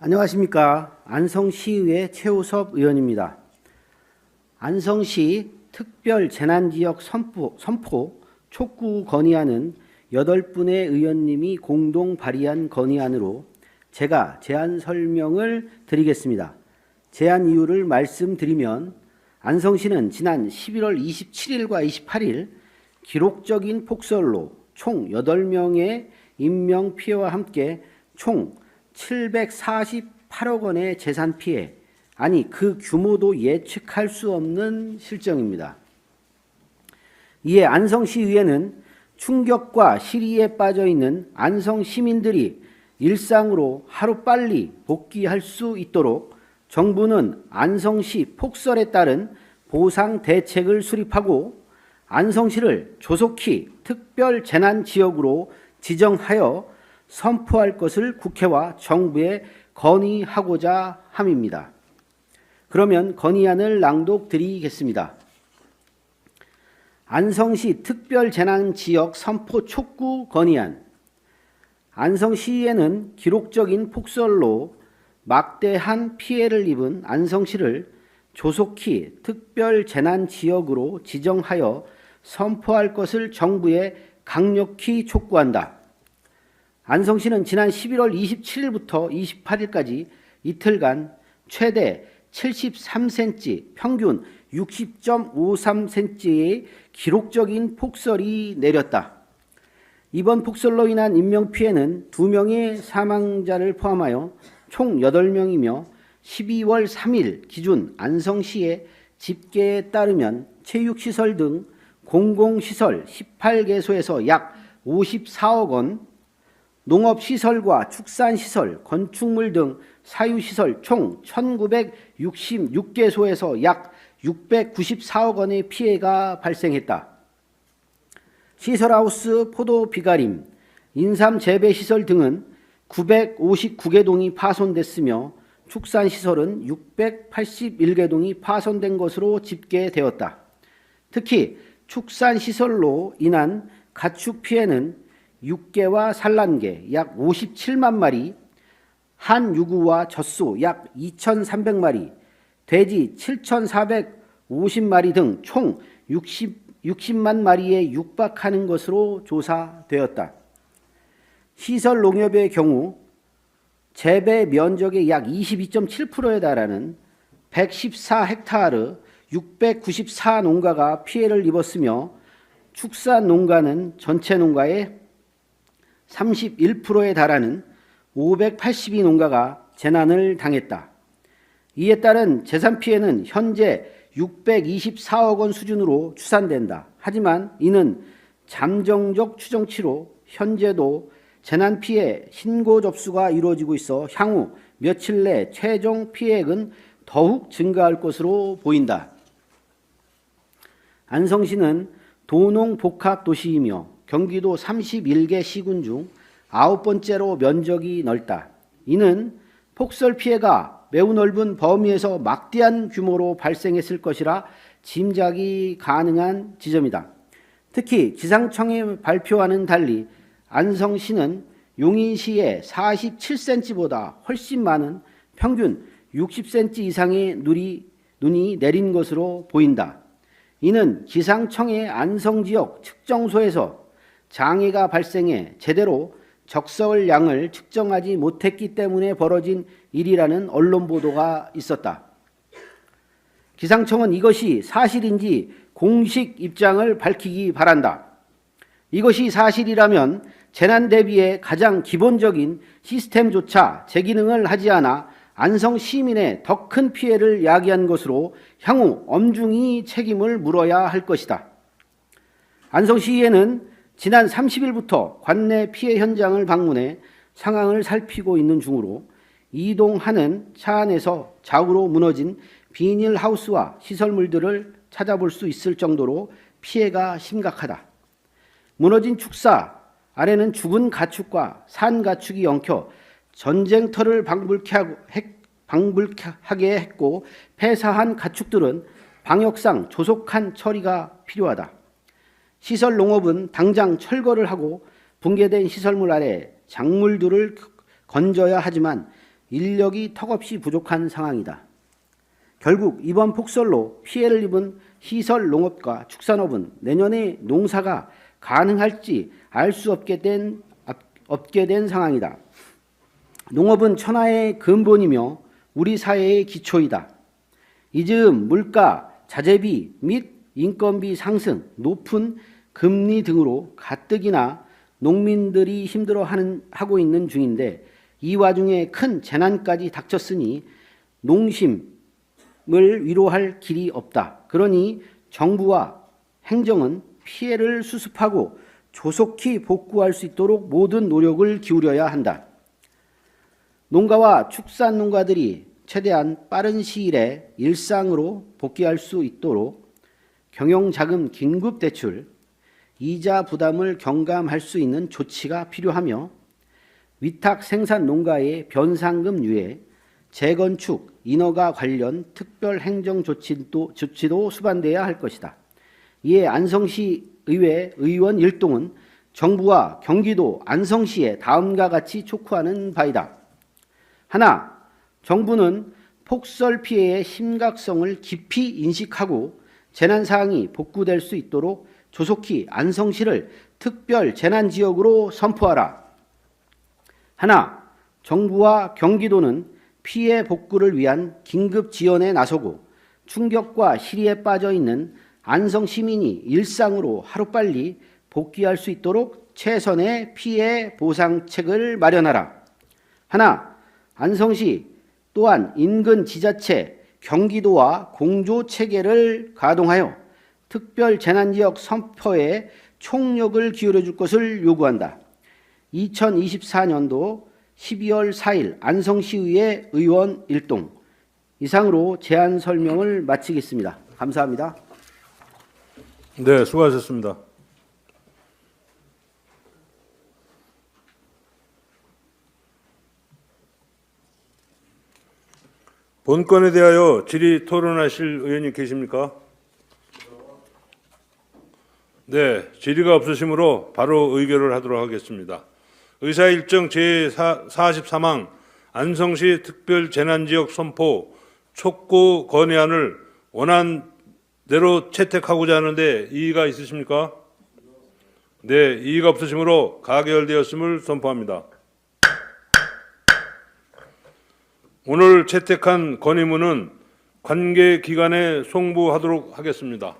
안녕하십니까. 안성시의회 최우섭 의원입니다. 안성시 특별재난지역 선포 촉구 건의안은 8분의 의원님이 공동 발의한 건의안으로 제가 제안 설명을 드리겠습니다. 제안 이유를 말씀드리면 안성시는 지난 11월 27일과 28일 기록적인 폭설로 총 8명의 인명피해와 함께 총 748억 원의 재산 피해, 아니 그 규모도 예측할 수 없는 실정입니다. 이에 안성시의회는 충격과 시리에 빠져 있는 안성 시민들이 일상으로 하루빨리 복귀할 수 있도록 정부는 안성시 폭설에 따른 보상 대책을 수립하고 안성시를 조속히 특별재난지역으로 지정하여 선포할 것을 국회와 정부에 건의하고자 함입니다. 그러면 건의안을 낭독드리겠습니다. 안성시 특별재난지역 선포 촉구 건의안. 안성시에는 기록적인 폭설로 막대한 피해를 입은 안성시를 조속히 특별재난지역으로 지정하여 선포할 것을 정부에 강력히 촉구한다. 안성시는 지난 11월 27일부터 28일까지 이틀간 최대 73cm, 평균 60.53cm의 기록적인 폭설이 내렸다. 이번 폭설로 인한 인명피해는 2명의 사망자를 포함하여 총 8명이며 12월 3일 기준 안성시의 집계에 따르면 체육시설 등 공공시설 18개소에서 약 54억 원, 농업시설과 축산시설, 건축물 등 사유시설 총 1966개소에서 약 694억 원의 피해가 발생했다. 시설하우스, 포도비가림, 인삼재배시설 등은 959개 동이 파손됐으며 축산시설은 681개 동이 파손된 것으로 집계되었다. 특히 축산시설로 인한 가축 피해는 육개와 산란개 약 57만 마리, 한유구와 젖소 약 2,300마리, 돼지 7,450마리 등 총 60만 마리에 육박하는 것으로 조사되었다. 시설 농협의 경우 재배 면적의 약 22.7%에 달하는 114헥타르 694농가가 피해를 입었으며 축산 농가는 전체 농가의 31%에 달하는 582농가가 재난을 당했다. 이에 따른 재산 피해는 현재 624억 원 수준으로 추산된다. 하지만 이는 잠정적 추정치로 현재도 재난 피해 신고 접수가 이루어지고 있어 향후 며칠 내 최종 피해액은 더욱 증가할 것으로 보인다. 안성시는 도농복합도시이며 경기도 31개 시군 중 9번째로 면적이 넓다. 이는 폭설 피해가 매우 넓은 범위에서 막대한 규모로 발생했을 것이라 짐작이 가능한 지점이다. 특히 기상청의 발표와는 달리 안성시는 용인시의 47cm보다 훨씬 많은 평균 60cm 이상의 눈이 내린 것으로 보인다. 이는 기상청의 안성지역 측정소에서 장애가 발생해 제대로 적설량을 측정하지 못했기 때문에 벌어진 일이라는 언론 보도가 있었다. 기상청은 이것이 사실인지 공식 입장을 밝히기 바란다. 이것이 사실이라면 재난 대비의 가장 기본적인 시스템조차 제기능을 하지 않아 안성 시민의 더 큰 피해를 야기한 것으로 향후 엄중히 책임을 물어야 할 것이다. 안성시의회는 지난 30일부터 관내 피해 현장을 방문해 상황을 살피고 있는 중으로 이동하는 차 안에서 좌우로 무너진 비닐하우스와 시설물들을 찾아볼 수 있을 정도로 피해가 심각하다. 무너진 축사 아래는 죽은 가축과 산 가축이 엉켜 전쟁터를 방불하게 했고 폐사한 가축들은 방역상 조속한 처리가 필요하다. 시설 농업은 당장 철거를 하고 붕괴된 시설물 아래 작물들을 건져야 하지만 인력이 턱없이 부족한 상황이다. 결국 이번 폭설로 피해를 입은 시설 농업과 축산업은 내년에 농사가 가능할지 알 수 없게 된 상황이다. 농업은 천하의 근본이며 우리 사회의 기초이다. 이즈음 물가, 자재비 및 인건비 상승, 높은 금리 등으로 가뜩이나 농민들이 힘들어하고 있는 중인데 이 와중에 큰 재난까지 닥쳤으니 농심을 위로할 길이 없다. 그러니 정부와 행정은 피해를 수습하고 조속히 복구할 수 있도록 모든 노력을 기울여야 한다. 농가와 축산농가들이 최대한 빠른 시일에 일상으로 복귀할 수 있도록 경영자금 긴급대출, 이자 부담을 경감할 수 있는 조치가 필요하며 위탁 생산 농가의 변상금 유예, 재건축, 인허가 관련 특별 행정 조치도 수반돼야 할 것이다. 이에 안성시 의회 의원 일동은 정부와 경기도 안성시에 다음과 같이 촉구하는 바이다. 하나, 정부는 폭설 피해의 심각성을 깊이 인식하고 재난 사항이 복구될 수 있도록 조속히 안성시를 특별 재난지역으로 선포하라. 하나, 정부와 경기도는 피해 복구를 위한 긴급 지원에 나서고 충격과 시리에 빠져 있는 안성 시민이 일상으로 하루빨리 복귀할 수 있도록 최선의 피해 보상책을 마련하라. 하나, 안성시 또한 인근 지자체, 경기도와 공조 체계를 가동하여 특별 재난지역 선포에 총력을 기울여 줄 것을 요구한다. 2024년도 12월 4일 안성시의회 의원 일동. 이상으로 제안 설명을 마치겠습니다. 감사합니다. 네, 수고하셨습니다. 본건에 대하여 질의 토론하실 의원님 계십니까? 네, 질의가 없으시므로 바로 의결을 하도록 하겠습니다. 의사일정 제44항 안성시 특별재난지역 선포 촉구 건의안을 원안대로 채택하고자 하는데 이의가 있으십니까? 네, 이의가 없으시므로 가결되었음을 선포합니다. 오늘 채택한 건의문은 관계기관에 송부하도록 하겠습니다.